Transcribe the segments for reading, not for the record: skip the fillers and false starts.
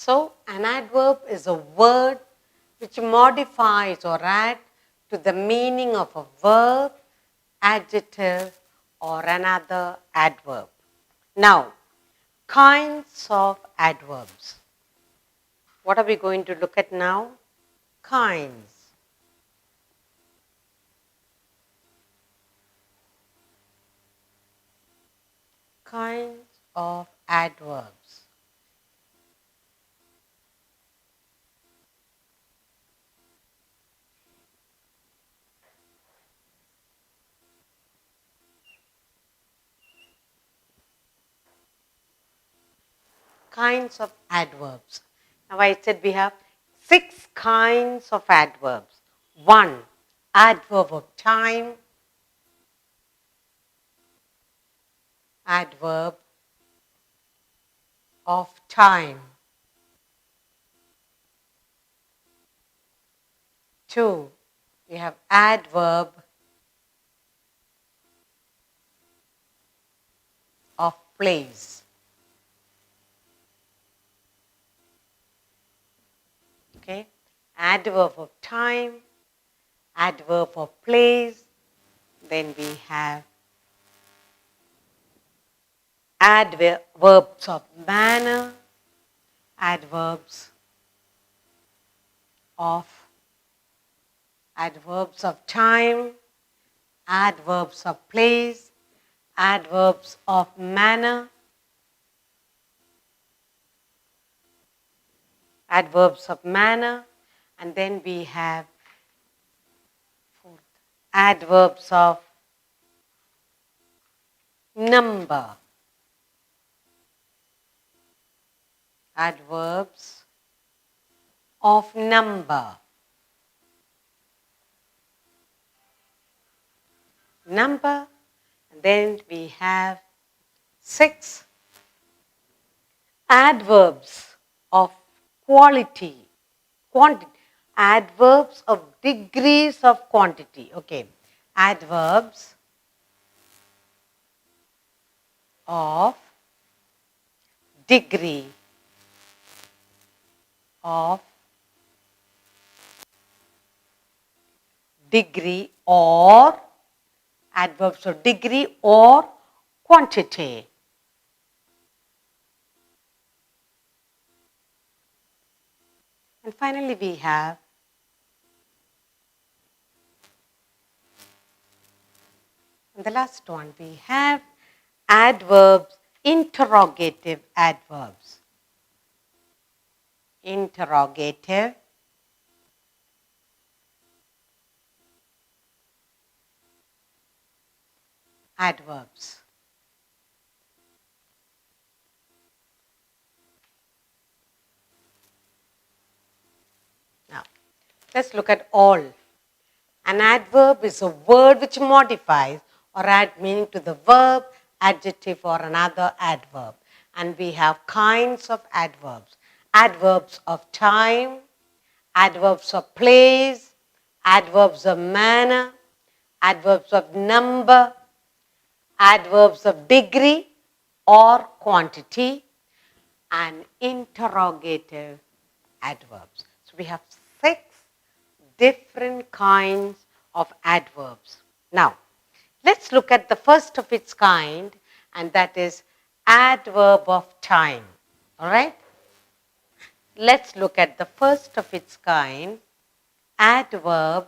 So, an adverb is a word which modifies or adds to the meaning of a verb, adjective, or another adverb. Now, kinds of adverbs. What are we going to look at now? Kinds. Kinds of adverbs. Kinds of adverbs. Now I said we have 6 kinds of adverbs. 1. Adverb of time. Adverb of time. 2. We have adverb of place. Okay? Adverb of time, adverb of place. Then we have adverbs of manner, adverbs of time, adverbs of place, adverbs of manner, adverbs of manner, and then we have adverbs of number. Adverbs of number. Number, and then we have 6 adverbs of quality, quantity, adverbs of degrees of quantity. Okay, adverbs of degree or adverbs of degree or quantity. And finally we have the last one, we have adverbs, interrogative adverbs. Interrogative adverbs. Now, let's look at all. An adverb is a word which modifies or adds meaning to the verb, adjective, or another adverb. And we have kinds of adverbs. Adverbs of time, adverbs of place, adverbs of manner, adverbs of number, adverbs of degree or quantity, and interrogative adverbs. So we have 6 different kinds of adverbs. Now, let's look at the first of its kind, and that is adverb of time. All right? Let's look at the first of its kind, adverb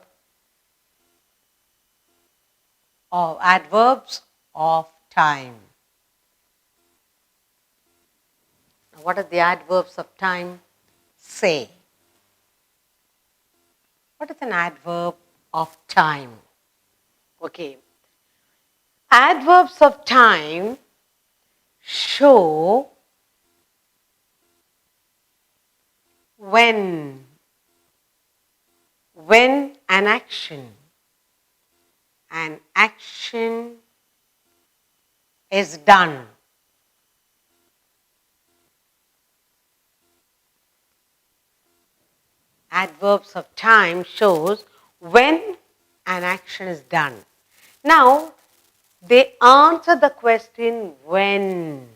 or adverbs of time. Now, what are the adverbs of time? Say. What is an adverb of time? Okay. Adverbs of time show when an action is done. Adverbs of time shows when an action is done. Now, they answer the question when.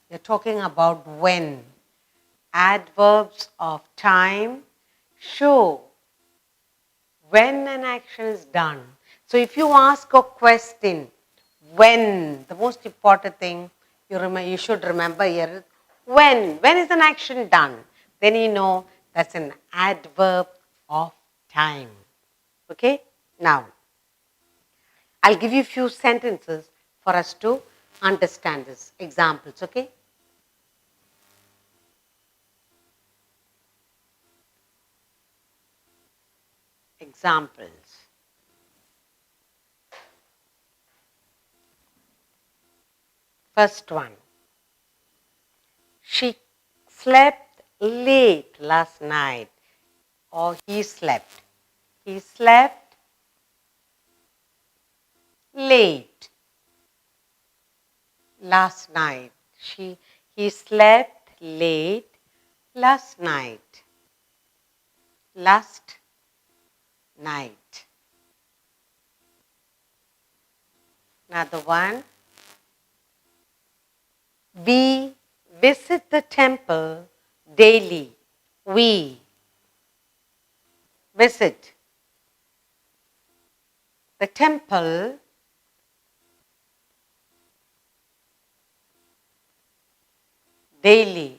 They're talking about when. adverbs of time show when an action is done. So if you ask a question, when, the most important thing you should remember here is when is an action done? Then you know that's an adverb of time. Okay? Now, I'll give you a few sentences for us to understand this. Examples, okay? Examples. First one. She slept late last night, or he slept. He slept late last night. He slept late last night. Last night. Another one. We visit the temple daily. We visit the temple daily.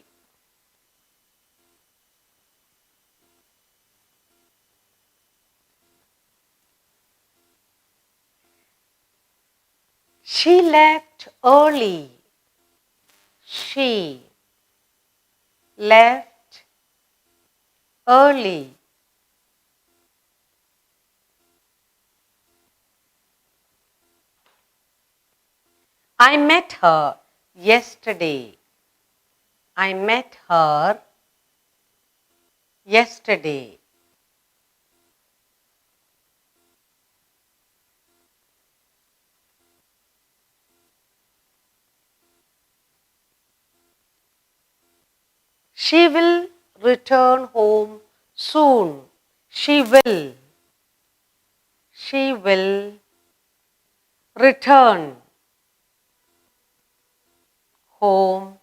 She left early. She left early. I met her yesterday. I met her yesterday. She will return home soon. She will. She will return home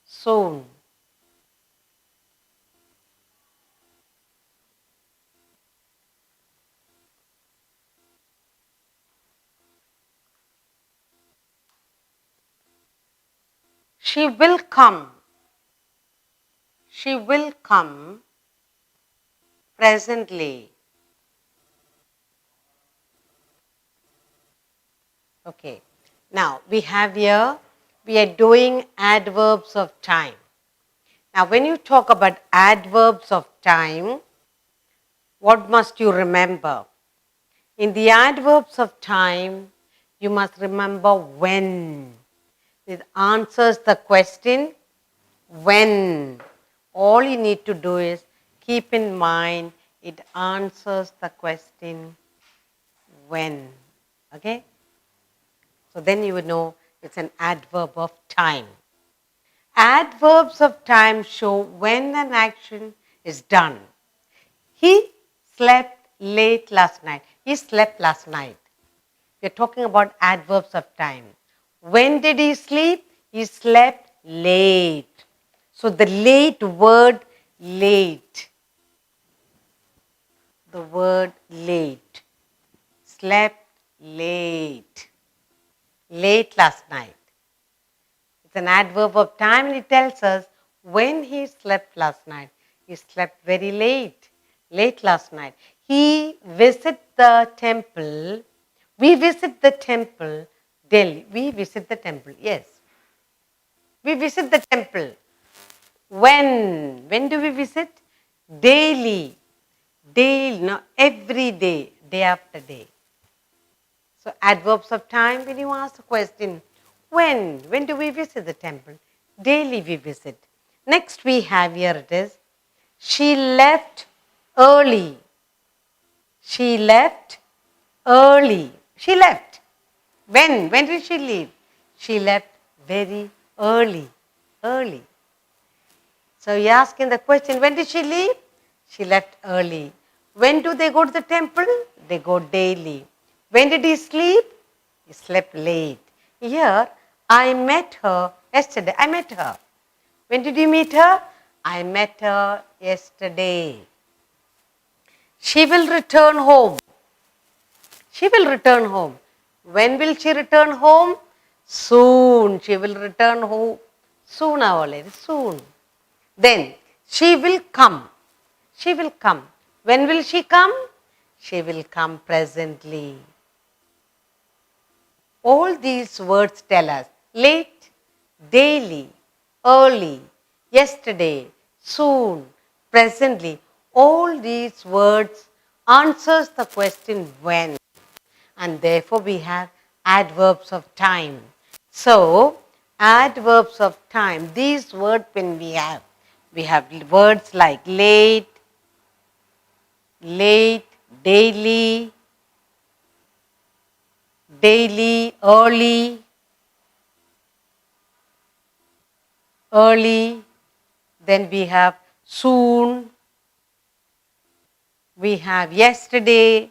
soon. She will come. She will come presently. Okay. Now we have here, we are doing adverbs of time. Now when you talk about adverbs of time, what must you remember? In the adverbs of time, you must remember when. It answers the question when. All you need to do is keep in mind it answers the question when. Okay? So then you would know it's an adverb of time. Adverbs of time show when an action is done. He slept late last night. He slept last night. We are talking about adverbs of time. When did he sleep? He slept late. So the late word late. The word late. Slept late. Late last night. It's an adverb of time and it tells us when he slept last night. He slept very late. Late last night. He visited the temple. We visit the temple daily. We visit the temple. Yes. We visit the temple. When? When do we visit? Daily. Daily. No, every day. Day after day. So adverbs of time, when you ask the question, when? When do we visit the temple? Daily we visit. Next we have here it is, she left early. She left early. She left. When? When did she leave? She left very early. Early. So you're asking the question, when did she leave? She left early. When do they go to the temple? They go daily. When did he sleep? He slept late. Here, I met her Yesterday. I met her. When did you meet her? I met her yesterday. She will return home. She will return home. When will she return home? Soon. She will return home. Sooner or later. Soon. Then she will come. She will come. When will she come? She will come presently. All these words tell us late, daily, early, yesterday, soon, presently. All these words answers the question when, and therefore we have adverbs of time. So, adverbs of time, these words when we have words like late, daily, early, then we have soon, we have yesterday,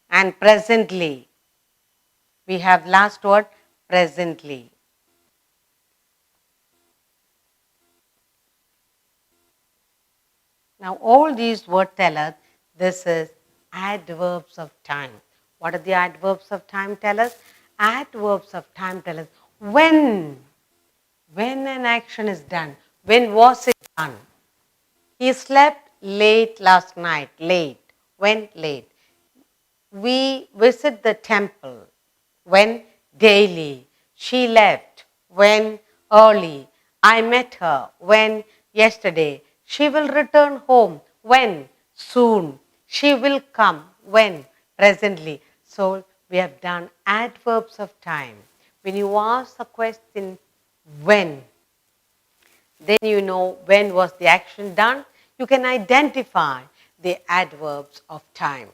and presently. We have last word, presently. Now all these words tell us this is adverbs of time. What are the adverbs of time tell us? Adverbs of time tell us when an action is done. When was it done? He slept late last night. Late. When? Late. We visit the temple. When? Daily. She left. When? Early. I met her. When? Yesterday. She will return home. When? Soon. She will come. When? Presently. So we have done adverbs of time. When you ask the question when, then you know when was the action done. You can identify the adverbs of time.